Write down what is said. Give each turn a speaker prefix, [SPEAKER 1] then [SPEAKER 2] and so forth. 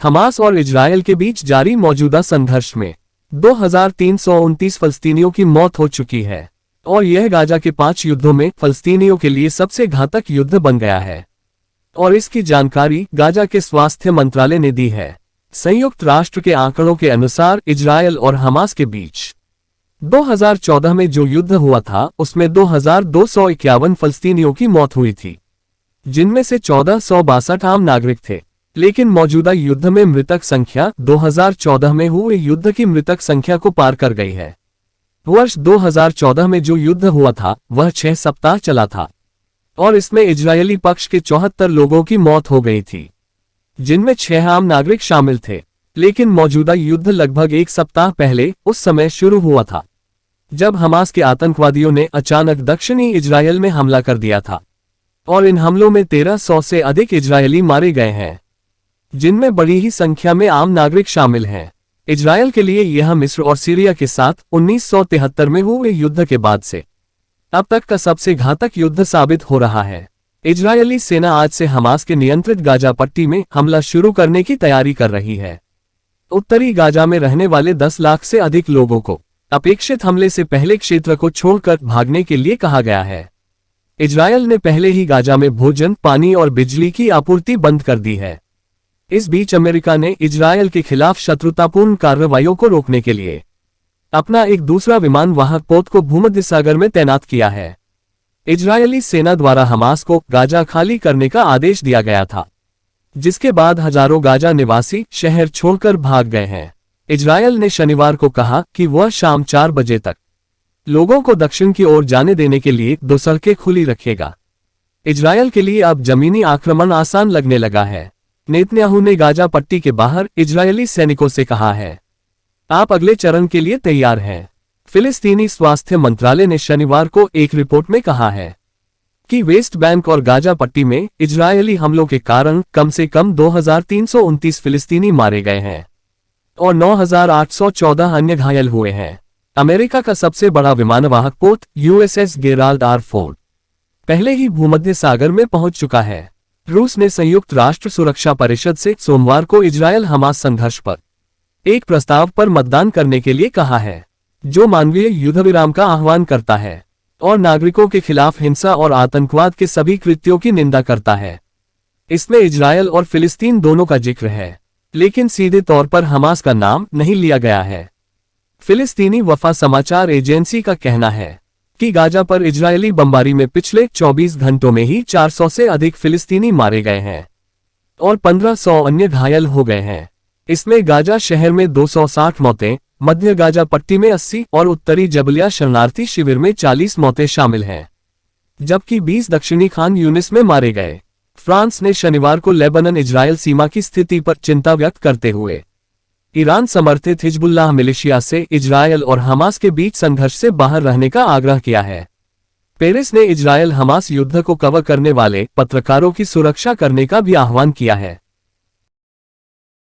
[SPEAKER 1] Hamas और Israel के बीच जारी मौजूदा संघर्ष में 2329 फलस्तीनियों की मौत हो चुकी है और यह गाजा के 5 युद्धों में फलस्तीनियों के लिए सबसे घातक युद्ध बन गया है। और इसकी जानकारी गाजा के स्वास्थ्य मंत्रालय ने दी है। संयुक्त राष्ट्र के आंकड़ों के अनुसार इजरायल और हमास के बीच 2014 में जो युद्ध हुआ था उसमें 2251 फलस्तीनियों की मौत हुई थी, जिनमें से 1462 आम नागरिक थे। लेकिन मौजूदा युद्ध में मृतक संख्या 2014 में हुए युद्ध की मृतक संख्या को पार कर गई है। वर्ष 2014 में जो युद्ध हुआ था वह 6 सप्ताह चला था और इसमें इजरायली पक्ष के 74 लोगों की मौत हो गई थी, जिनमें 6 आम नागरिक शामिल थे। लेकिन मौजूदा युद्ध लगभग 1 सप्ताह पहले उस समय शुरू हुआ था जब हमास के आतंकवादियों ने अचानक दक्षिणी इजरायल में हमला कर दिया था और इन हमलों में 1300 से अधिक इजरायली मारे गए हैं, जिनमें बड़ी ही संख्या में आम नागरिक शामिल हैं। इजरायल के लिए यह मिस्र और सीरिया के साथ 1973 में हुए युद्ध के बाद से अब तक का सबसे घातक युद्ध साबित हो रहा है। इजरायली सेना आज से हमास के नियंत्रित गाजा पट्टी में हमला शुरू करने की तैयारी कर रही है। उत्तरी गाजा में रहने वाले 10 लाख से अधिक लोगों को अपेक्षित हमले से पहले क्षेत्र को छोड़कर भागने के लिए कहा गया है। इजरायल ने पहले ही गाजा में भोजन, पानी और बिजली की आपूर्ति बंद कर दी है। इस बीच अमेरिका ने इजरायल के खिलाफ शत्रुतापूर्ण कार्रवाइयों को रोकने के लिए अपना एक दूसरा विमान वाहक पोत को भूमध्य सागर में तैनात किया है। इजरायली सेना द्वारा हमास को गाजा खाली करने का आदेश दिया गया था, जिसके बाद हजारों गाजा निवासी शहर छोड़कर भाग गए हैं। इजरायल ने शनिवार को कहा कि वह शाम 4 बजे तक लोगों को दक्षिण की ओर जाने देने के लिए 2 सड़कें खुली रखेगा। इजरायल के लिए अब जमीनी आक्रमण आसान लगने लगा है। नेतन्याहू ने गाजा पट्टी के बाहर इजरायली सैनिकों से कहा है, आप अगले चरण के लिए तैयार हैं। फिलिस्तीनी स्वास्थ्य मंत्रालय ने शनिवार को एक रिपोर्ट में कहा है कि वेस्ट बैंक और गाजा पट्टी में इजरायली हमलों के कारण कम से कम 2329 फिलिस्तीनी मारे गए हैं और 9814 अन्य घायल हुए हैं। अमेरिका का सबसे बड़ा विमानवाहक पोत USS गेराल्ड R. फोर्ड पहले ही भूमध्य सागर में पहुंच चुका है। रूस ने संयुक्त राष्ट्र सुरक्षा परिषद से सोमवार को इजरायल हमास संघर्ष पर एक प्रस्ताव पर मतदान करने के लिए कहा है, जो मानवीय युद्धविराम का आह्वान करता है और नागरिकों के खिलाफ हिंसा और आतंकवाद के सभी कृत्यों की निंदा करता है। इसमें इजरायल और फिलिस्तीन दोनों का जिक्र है, लेकिन सीधे तौर पर हमास का नाम नहीं लिया गया है। फिलिस्तीनी वफा समाचार एजेंसी का कहना है कि गाजा पर इजरायली बमबारी में पिछले 24 घंटों में ही 400 से अधिक फिलिस्तीनी मारे गए हैं और 1500 अन्य घायल हो गए हैं। इसमें गाजा शहर में 260 मौतें, मध्य गाजा पट्टी में 80 और उत्तरी जबलिया शरणार्थी शिविर में 40 मौतें शामिल हैं, जबकि 20 दक्षिणी खान यूनिस में मारे गए। फ्रांस ने शनिवार को लेबनान इजरायल सीमा की स्थिति पर चिंता व्यक्त करते हुए ईरान समर्थित हिजबुल्लाह मिलिशिया से इजरायल और हमास के बीच संघर्ष से बाहर रहने का आग्रह किया है। पेरिस ने इजरायल हमास युद्ध को कवर करने वाले पत्रकारों की सुरक्षा करने का भी आह्वान किया है।